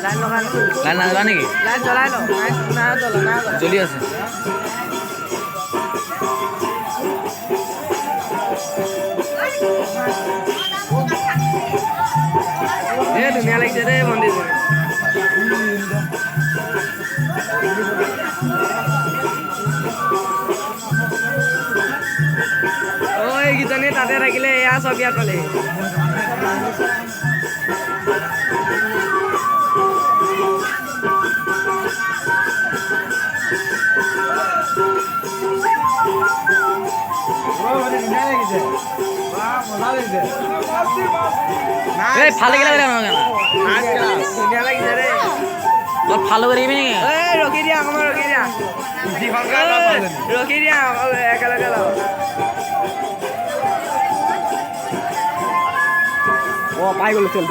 Line নাযাবা নেকি? জ্বলি আছে। ধুনীয়া লাগিছে দেই মন্দিৰটো। এইকেইজনী তাতে থাকিলে এয়া ছবি আঁকলে। ফালে গেলে ধুনীয়া লাগিছে দেই। অলপ ফালো কৰি দিবি নেকি? ৰখি দিয়া অকমান ৰখি দিয়া ৰখি দিয়া একেলগে লওঁ। পাই গ'লো তেল।